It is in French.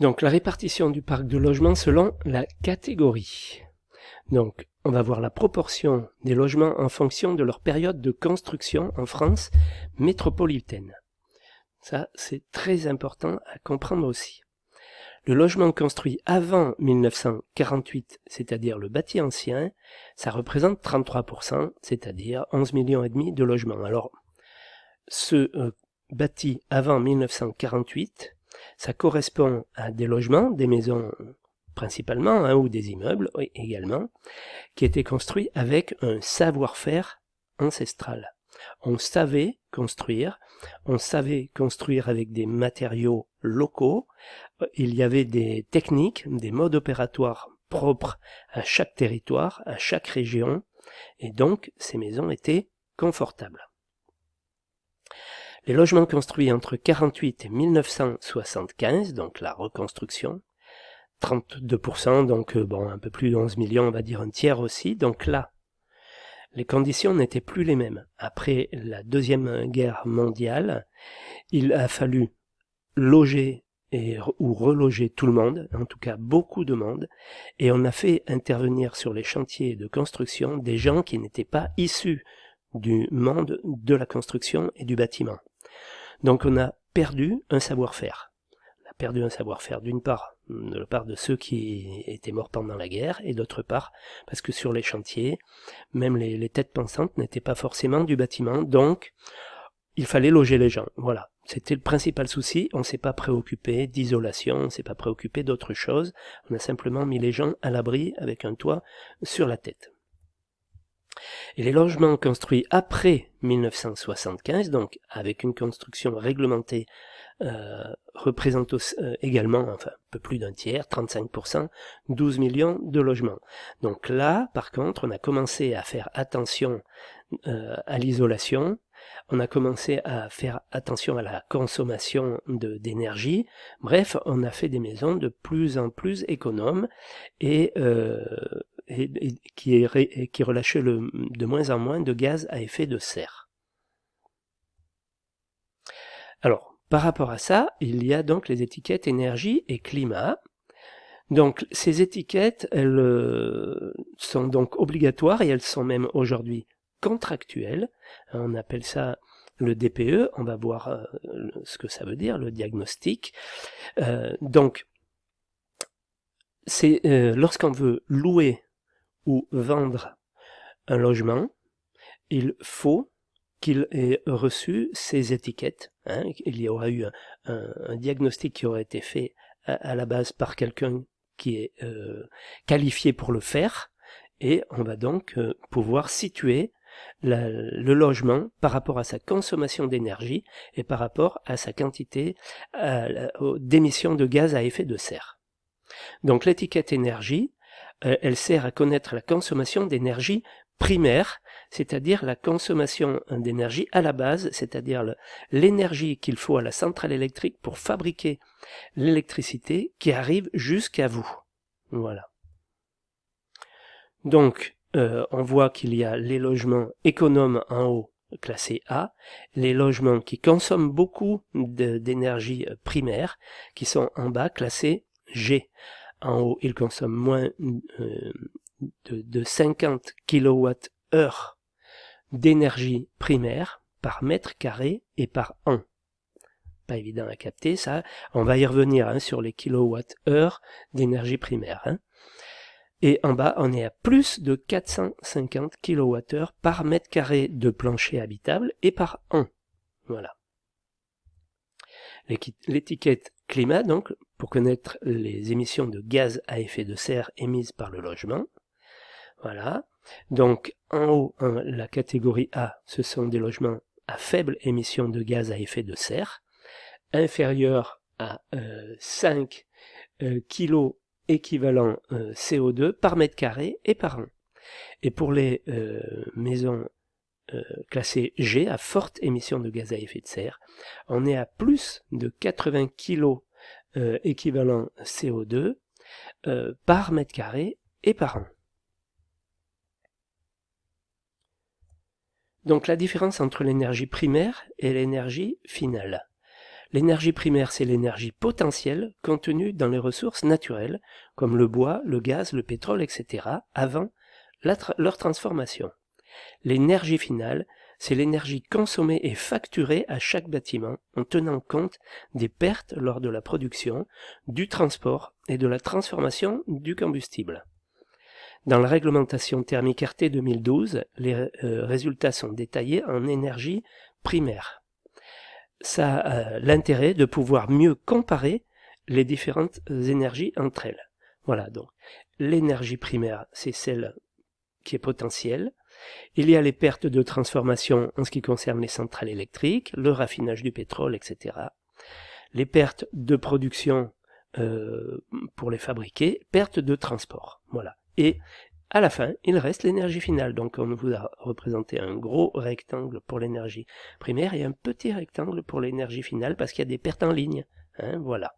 Donc la répartition du parc de logements selon la catégorie. Donc on va voir la proportion des logements en fonction de leur période de construction en France métropolitaine. Ça, c'est très important à comprendre aussi. Le logement construit avant 1948, c'est-à-dire le bâti ancien, ça représente 33%, c'est-à-dire 11 millions et demi de logements. Alors, ce bâti avant 1948, ça correspond à des logements, des maisons principalement, ou des immeubles également, qui étaient construits avec un savoir-faire ancestral. On savait construire avec des matériaux locaux, il y avait des techniques, des modes opératoires propres à chaque territoire, à chaque région, et donc ces maisons étaient confortables. Les logements construits entre 1948 et 1975, donc la reconstruction, 32%, donc un peu plus de 11 millions, on va dire un tiers aussi, donc là, les conditions n'étaient plus les mêmes. Après la Deuxième Guerre mondiale, il a fallu loger ou reloger tout le monde, en tout cas beaucoup de monde, et on a fait intervenir sur les chantiers de construction des gens qui n'étaient pas issus du monde de la construction et du bâtiment. Donc on a perdu un savoir-faire. On a perdu un savoir-faire d'une part de la part de ceux qui étaient morts pendant la guerre, et d'autre part parce que sur les chantiers, même les têtes pensantes n'étaient pas forcément du bâtiment, donc il fallait loger les gens. Voilà, c'était le principal souci. On ne s'est pas préoccupé d'isolation, on ne s'est pas préoccupé d'autre chose, on a simplement mis les gens à l'abri avec un toit sur la tête. Et les logements construits après 1975, donc avec une construction réglementée, représentent également, enfin un peu plus d'un tiers, 35%, 12 millions de logements. Donc là, par contre, on a commencé à faire attention à l'isolation, on a commencé à faire attention à la consommation d'énergie. Bref, on a fait des maisons de plus en plus économes et qui relâchaient de moins en moins de gaz à effet de serre. Alors, par rapport à ça, il y a donc les étiquettes énergie et climat. Donc, ces étiquettes, elles sont donc obligatoires et elles sont même aujourd'hui contractuelles. On appelle ça le DPE. On va voir ce que ça veut dire, le diagnostic. Donc, c'est lorsqu'on veut louer ou vendre un logement, il faut qu'il ait reçu ces étiquettes. Il y aura eu un diagnostic qui aurait été fait à la base par quelqu'un qui est qualifié pour le faire, et on va donc pouvoir situer le logement par rapport à sa consommation d'énergie et par rapport à sa quantité d'émissions de gaz à effet de serre. Donc l'étiquette énergie, elle sert à connaître la consommation d'énergie primaire, c'est-à-dire la consommation d'énergie à la base, c'est-à-dire l'énergie qu'il faut à la centrale électrique pour fabriquer l'électricité qui arrive jusqu'à vous. Voilà. Donc, on voit qu'il y a les logements économes en haut, classés A, les logements qui consomment beaucoup d'énergie primaire, qui sont en bas, classés G. En haut, ils consomment moins de 50 kWh d'énergie primaire par mètre carré et par an. Pas évident à capter ça, on va y revenir sur les kWh d'énergie primaire. Et en bas, on est à plus de 450 kWh par mètre carré de plancher habitable et par an. Voilà. L'étiquette climat, donc, pour connaître les émissions de gaz à effet de serre émises par le logement. Voilà. Donc, en haut, la catégorie A, ce sont des logements à faible émission de gaz à effet de serre, inférieurs à 5 kg équivalent CO2 par mètre carré et par an. Et pour les maisons classées G, à forte émission de gaz à effet de serre, on est à plus de 80 kg équivalent CO2 par mètre carré et par an. Donc la différence entre l'énergie primaire et l'énergie finale. L'énergie primaire, c'est l'énergie potentielle contenue dans les ressources naturelles, comme le bois, le gaz, le pétrole, etc., avant leur transformation. L'énergie finale, c'est l'énergie consommée et facturée à chaque bâtiment en tenant compte des pertes lors de la production, du transport et de la transformation du combustible. Dans la réglementation thermique RT 2012, les résultats sont détaillés en énergie primaire. Ça a l'intérêt de pouvoir mieux comparer les différentes énergies entre elles. Voilà, donc l'énergie primaire, c'est celle qui est potentielle. Il y a les pertes de transformation en ce qui concerne les centrales électriques, le raffinage du pétrole, etc. Les pertes de production pour les fabriquer, pertes de transport. Voilà. Et à la fin, il reste l'énergie finale. Donc on vous a représenté un gros rectangle pour l'énergie primaire et un petit rectangle pour l'énergie finale parce qu'il y a des pertes en ligne. Hein, voilà.